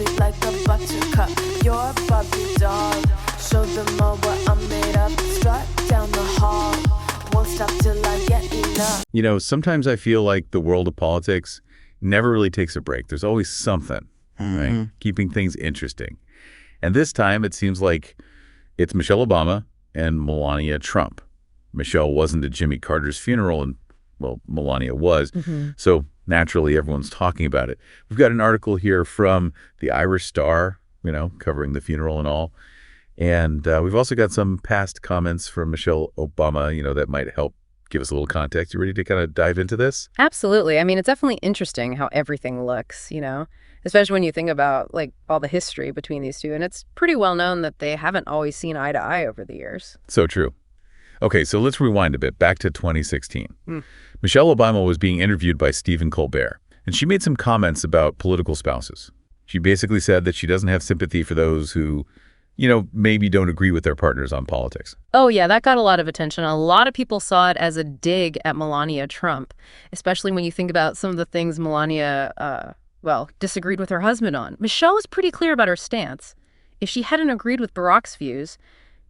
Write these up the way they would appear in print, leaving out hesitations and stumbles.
sweet like a buttercup. You're a Barbie doll. Show them all what I'm made of. Strut down the hall. Won't stop till I get enough. You know, sometimes I feel like the world of politics never really takes a break. There's always something, right? Keeping things interesting. And this time it seems like it's Michelle Obama and Melania Trump. Michelle wasn't at Jimmy Carter's funeral, and, well, Melania was. So naturally, everyone's talking about it. We've got an article here from the Irish Star, you know, covering the funeral and all. And we've also got some past comments from Michelle Obama, you know, that might help give us a little context. You ready to kind of dive into this? Absolutely. I mean, it's definitely interesting how everything looks, you know, especially when you think about, like, all the history between these two. And it's pretty well known that they haven't always seen eye to eye over the years. So true. Okay, so let's rewind a bit, back to 2016. Michelle Obama was being interviewed by Stephen Colbert, and she made some comments about political spouses. She basically said that she doesn't have sympathy for those who, you know, maybe don't agree with their partners on politics. Oh, yeah, that got a lot of attention. A lot of people saw it as a dig at Melania Trump, especially when you think about some of the things Melania, disagreed with her husband on. Michelle was pretty clear about her stance. If she hadn't agreed with Barack's views,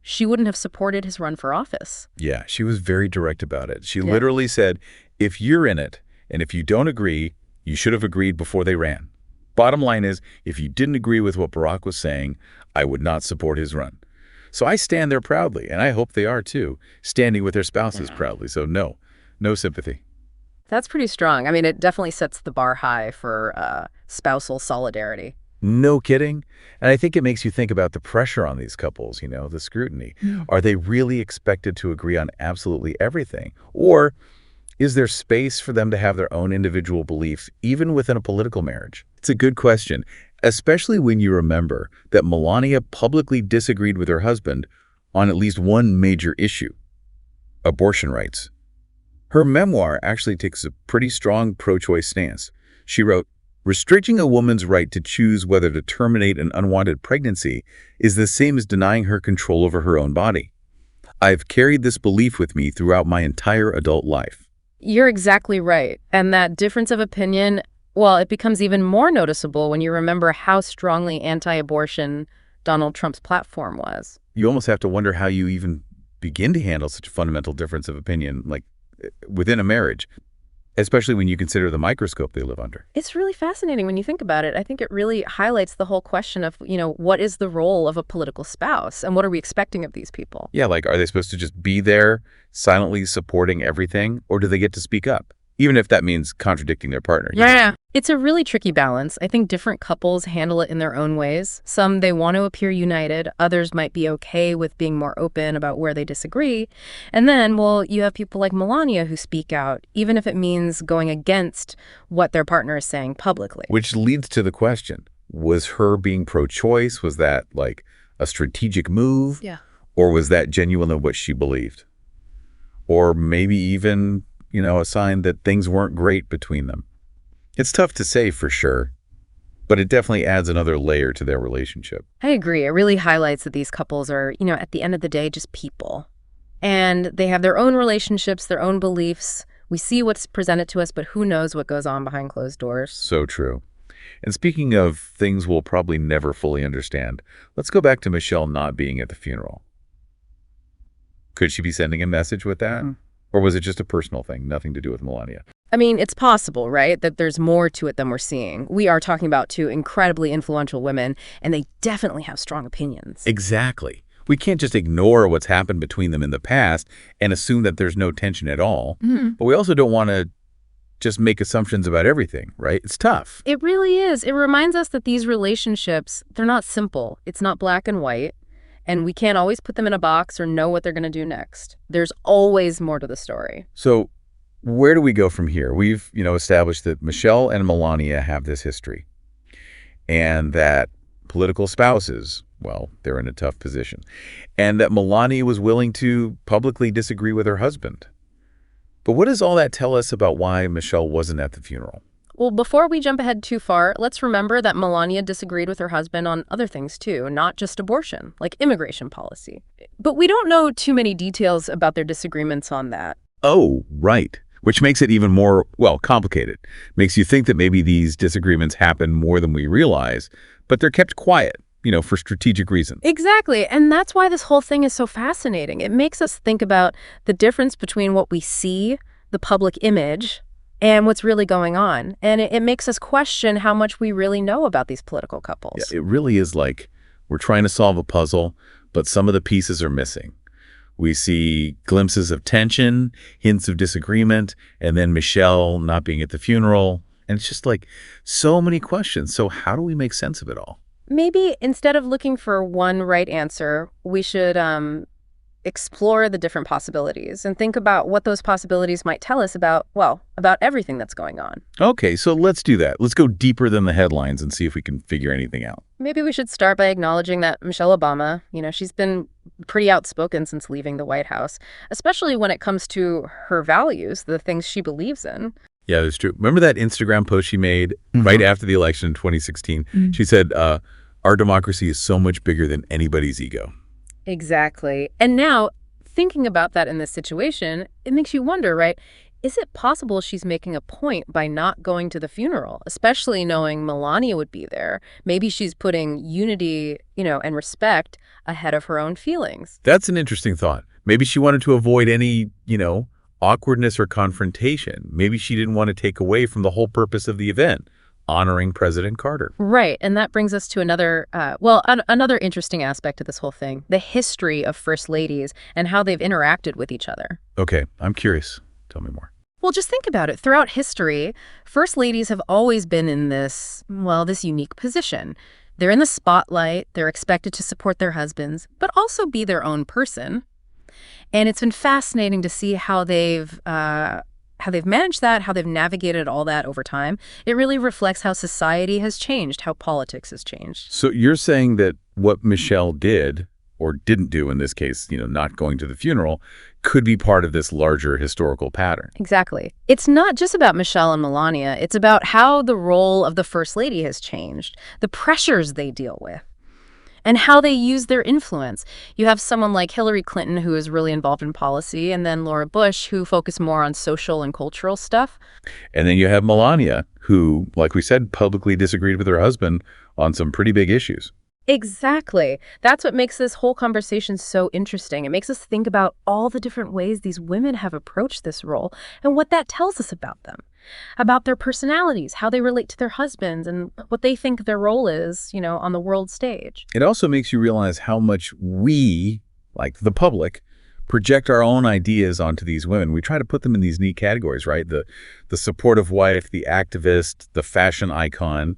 she wouldn't have supported his run for office. Yeah, she was very direct about it. She literally said, if you're in it, and if you don't agree, you should have agreed before they ran. Bottom line is, if you didn't agree with what Barack was saying, I would not support his run. So I stand there proudly, and I hope they are too, standing with their spouses proudly. So no sympathy. That's pretty strong. I mean, it definitely sets the bar high for spousal solidarity. No kidding. And I think it makes you think about the pressure on these couples, you know, the scrutiny. Are they really expected to agree on absolutely everything? Or is there space for them to have their own individual beliefs, even within a political marriage? It's a good question, especially when you remember that Melania publicly disagreed with her husband on at least one major issue: abortion rights. Her memoir actually takes a pretty strong pro-choice stance. She wrote, "Restricting a woman's right to choose whether to terminate an unwanted pregnancy is the same as denying her control over her own body. I've carried this belief with me throughout my entire adult life." You're exactly right. And that difference of opinion, well, it becomes even more noticeable when you remember how strongly anti-abortion Donald Trump's platform was. You almost have to wonder how you even begin to handle such a fundamental difference of opinion, like within a marriage, especially when you consider the microscope they live under. It's really fascinating when you think about it. I think it really highlights the whole question of, you know, what is the role of a political spouse and what are we expecting of these people? Yeah, like, are they supposed to just be there silently supporting everything, or do they get to speak up, even if that means contradicting their partner? Yeah. It's a really tricky balance. I think different couples handle it in their own ways. Some, they want to appear united. Others might be okay with being more open about where they disagree. And then, well, you have people like Melania who speak out, even if it means going against what their partner is saying publicly. Which leads to the question, was her being pro-choice, was that like a strategic move? Yeah. Or was that genuinely what she believed? Or maybe even, you know, a sign that things weren't great between them? It's tough to say for sure, but it definitely adds another layer to their relationship. I agree. It really highlights that these couples are, you know, at the end of the day, just people. And they have their own relationships, their own beliefs. We see what's presented to us, but who knows what goes on behind closed doors. So true. And speaking of things we'll probably never fully understand, let's go back to Michelle not being at the funeral. Could she be sending a message with that? Or was it just a personal thing, nothing to do with Melania? I mean, it's possible, right, that there's more to it than we're seeing. We are talking about two incredibly influential women, and they definitely have strong opinions. Exactly. We can't just ignore what's happened between them in the past and assume that there's no tension at all. But we also don't want to just make assumptions about everything, right? It's tough. It really is. It reminds us that these relationships, they're not simple. It's not black and white. And we can't always put them in a box or know what they're going to do next. There's always more to the story. So where do we go from here? We've, you know, established that Michelle and Melania have this history and that political spouses, well, they're in a tough position, and that Melania was willing to publicly disagree with her husband. But what does all that tell us about why Michelle wasn't at the funeral? Well, before we jump ahead too far, let's remember that Melania disagreed with her husband on other things too, not just abortion, like immigration policy. But we don't know too many details about their disagreements on that. Oh, right. Which makes it even more, well, complicated. Makes you think that maybe these disagreements happen more than we realize, but they're kept quiet, for strategic reasons. Exactly. And that's why this whole thing is so fascinating. It makes us think about the difference between what we see, the public image, and what's really going on. And it makes us question how much we really know about these political couples. Yeah, it really is like we're trying to solve a puzzle, but some of the pieces are missing. We see glimpses of tension, hints of disagreement, and then Michelle not being at the funeral. And it's just like so many questions. So how do we make sense of it all? Maybe instead of looking for one right answer, we should explore the different possibilities and think about what those possibilities might tell us about, well, about everything that's going on. Okay, so let's do that. Let's go deeper than the headlines and see if we can figure anything out. Maybe we should start by acknowledging that Michelle Obama, she's been pretty outspoken since leaving the White House, especially when it comes to her values, the things she believes in. Yeah, that's true. Remember that Instagram post she made right after the election in 2016? She said, our democracy is so much bigger than anybody's ego. Exactly. And now, thinking about that in this situation, it makes you wonder, right? Is it possible she's making a point by not going to the funeral, especially knowing Melania would be there? Maybe she's putting unity, and respect ahead of her own feelings. That's an interesting thought. Maybe she wanted to avoid any, awkwardness or confrontation. Maybe she didn't want to take away from the whole purpose of the event, honoring President Carter. Right. And that brings us to another interesting aspect of this whole thing, the history of first ladies and how they've interacted with each other. Okay, I'm curious. Tell me more. Well, just think about it. Throughout history, first ladies have always been in this unique position. They're in the spotlight. They're expected to support their husbands, but also be their own person. And it's been fascinating to see how they've managed that, how they've navigated all that over time. It really reflects how society has changed, how politics has changed. So you're saying that what Michelle did, or didn't do in this case, not going to the funeral, could be part of this larger historical pattern. Exactly. It's not just about Michelle and Melania. It's about how the role of the First Lady has changed, the pressures they deal with, and how they use their influence. You have someone like Hillary Clinton, who is really involved in policy, and then Laura Bush, who focused more on social and cultural stuff. And then you have Melania, who, like we said, publicly disagreed with her husband on some pretty big issues. Exactly. That's what makes this whole conversation so interesting. It makes us think about all the different ways these women have approached this role and what that tells us about them, about their personalities, how they relate to their husbands, and what they think their role is, on the world stage. It also makes you realize how much we, like the public, project our own ideas onto these women. We try to put them in these neat categories, right? The supportive wife, the activist, the fashion icon.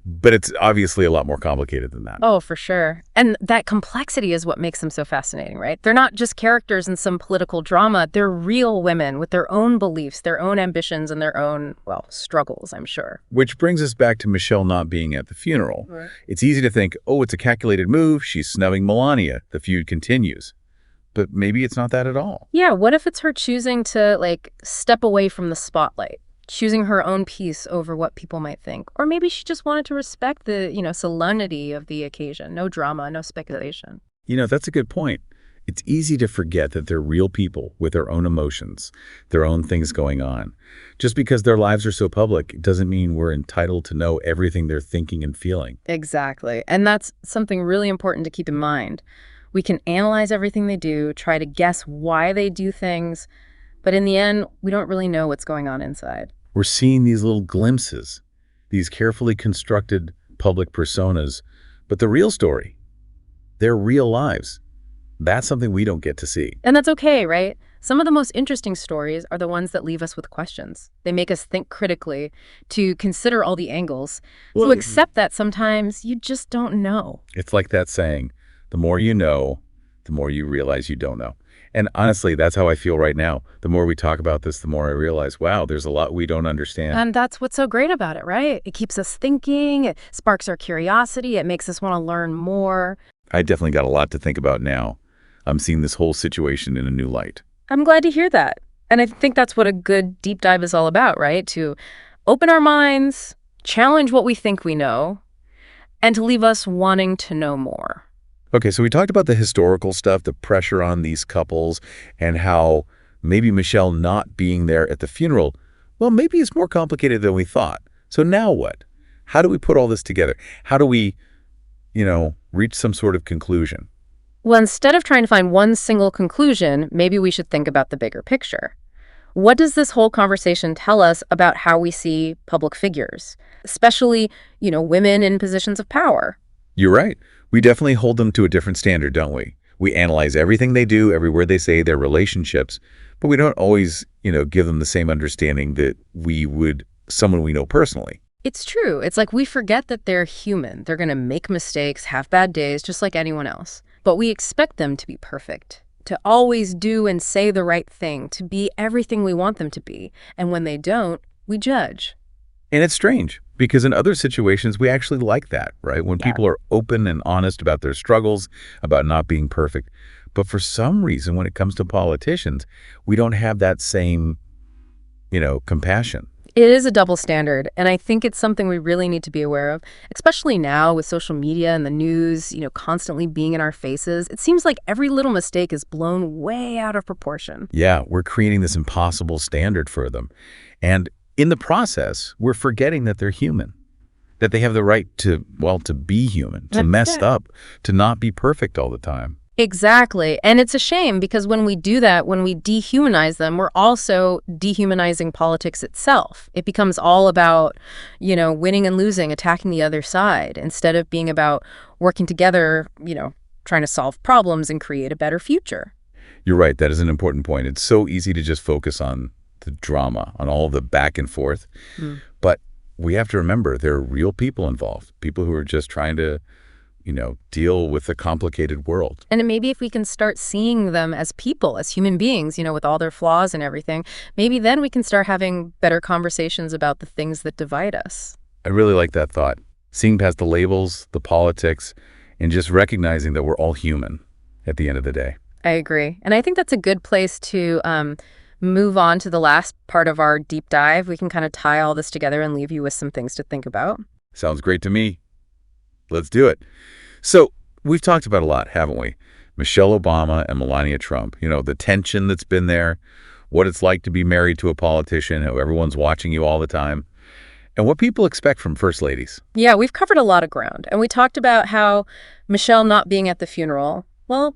But it's obviously a lot more complicated than that. Oh, for sure. And that complexity is what makes them so fascinating, right? They're not just characters in some political drama. They're real women with their own beliefs, their own ambitions, and their own, struggles, I'm sure. Which brings us back to Michelle not being at the funeral. Right. It's easy to think, oh, it's a calculated move. She's snubbing Melania. The feud continues. But maybe it's not that at all. Yeah, what if it's her choosing to, step away from the spotlight? Choosing her own peace over what people might think. Or maybe she just wanted to respect the, solemnity of the occasion. No drama, no speculation. That's a good point. It's easy to forget that they're real people with their own emotions, their own things going on. Just because their lives are so public doesn't mean we're entitled to know everything they're thinking and feeling. Exactly. And that's something really important to keep in mind. We can analyze everything they do, try to guess why they do things, but in the end, we don't really know what's going on inside. We're seeing these little glimpses, these carefully constructed public personas, but the real story, their real lives, that's something we don't get to see. And that's okay, right? Some of the most interesting stories are the ones that leave us with questions. They make us think critically, to consider all the angles, to accept that sometimes you just don't know. It's like that saying, the more you know, the more you realize you don't know. And honestly, that's how I feel right now. The more we talk about this, the more I realize, wow, there's a lot we don't understand. And that's what's so great about it, right? It keeps us thinking, it sparks our curiosity, it makes us want to learn more. I definitely got a lot to think about now. I'm seeing this whole situation in a new light. I'm glad to hear that. And I think that's what a good deep dive is all about, right? To open our minds, challenge what we think we know, and to leave us wanting to know more. Okay, so we talked about the historical stuff, the pressure on these couples, and how maybe Michelle not being there at the funeral, well, maybe it's more complicated than we thought. So now what? How do we put all this together? How do we reach some sort of conclusion. Well, instead of trying to find one single conclusion, maybe we should think about the bigger picture. What does this whole conversation tell us about how we see public figures, especially, women in positions of power? You're right. We definitely hold them to a different standard, don't we? We analyze everything they do, every word they say, their relationships, but we don't always, give them the same understanding that we would someone we know personally. It's true. It's like we forget that they're human. They're going to make mistakes, have bad days, just like anyone else. But we expect them to be perfect, to always do and say the right thing, to be everything we want them to be. And when they don't, we judge. And it's strange, because in other situations, we actually like that, right? When people are open and honest about their struggles, about not being perfect. But for some reason, when it comes to politicians, we don't have that same, compassion. It is a double standard, and I think it's something we really need to be aware of, especially now with social media and the news, constantly being in our faces. It seems like every little mistake is blown way out of proportion. Yeah, we're creating this impossible standard for them. And in the process, we're forgetting that they're human, that they have the right to be human, to mess up, to not be perfect all the time. Exactly. And it's a shame because when we do that, when we dehumanize them, we're also dehumanizing politics itself. It becomes all about, winning and losing, attacking the other side, instead of being about working together, trying to solve problems and create a better future. You're right. That is an important point. It's so easy to just focus on the drama, on all of the back and forth. But we have to remember there are real people involved, people who are just trying to deal with a complicated world. And maybe if we can start seeing them as people, as human beings, with all their flaws and everything, maybe then we can start having better conversations about the things that divide us. I really like that thought. Seeing past the labels, the politics, and just recognizing that we're all human at the end of the day. I agree. And I think that's a good place to move on to the last part of our deep dive. We can kind of tie all this together and leave you with some things to think about. Sounds great to me. Let's do it. So we've talked about a lot, haven't we? Michelle Obama and Melania Trump, the tension that's been there, what it's like to be married to a politician, how everyone's watching you all the time, and what people expect from first ladies. Yeah, we've covered a lot of ground. And we talked about how Michelle not being at the funeral, well,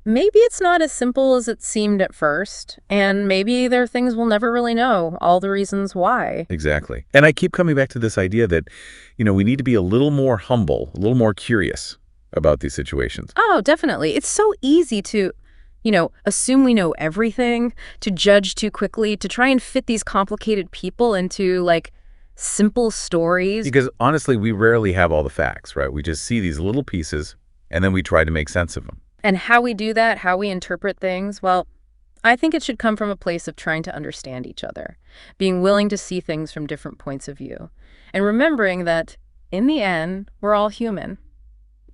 maybe it's not as simple as it seemed at first. And maybe there are things we'll never really know, all the reasons why. Exactly. And I keep coming back to this idea that, we need to be a little more humble, a little more curious about these situations. Oh, definitely. It's so easy to, assume we know everything, to judge too quickly, to try and fit these complicated people into, simple stories. Because honestly, we rarely have all the facts, right? We just see these little pieces, and then we try to make sense of them. And how we do that, how we interpret things, well, I think it should come from a place of trying to understand each other, being willing to see things from different points of view, and remembering that, in the end, we're all human,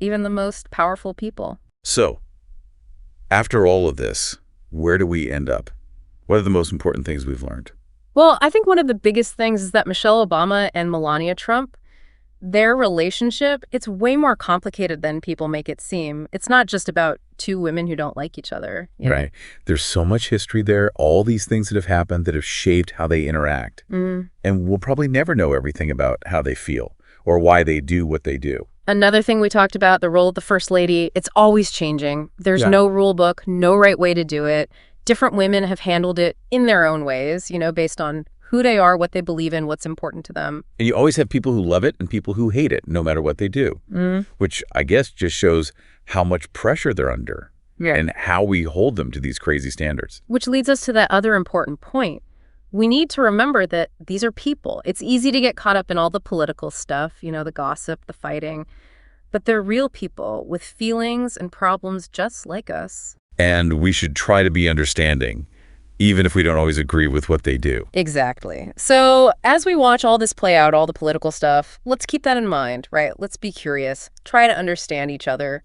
even the most powerful people. So, after all of this, where do we end up? What are the most important things we've learned? Well, I think one of the biggest things is that Michelle Obama and Melania Trump, their relationship, it's way more complicated than people make it seem. It's not just about two women who don't like each other. Right. There's so much history there, all these things that have happened that have shaped how they interact. And we'll probably never know everything about how they feel or why they do what they do. Another thing we talked about, the role of the First Lady, it's always changing. There's no rule book, no right way to do it. Different women have handled it in their own ways, based on who they are, what they believe in, what's important to them. And you always have people who love it and people who hate it, no matter what they do, which I guess just shows how much pressure they're under and how we hold them to these crazy standards. Which leads us to that other important point. We need to remember that these are people. It's easy to get caught up in all the political stuff, the gossip, the fighting, but they're real people with feelings and problems just like us. And we should try to be understanding, even if we don't always agree with what they do. Exactly. So as we watch all this play out, all the political stuff, let's keep that in mind, right? Let's be curious, try to understand each other,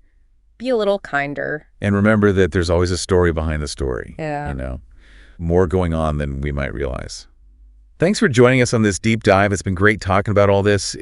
be a little kinder. And remember that there's always a story behind the story. Yeah. More going on than we might realize. Thanks for joining us on this deep dive. It's been great talking about all this.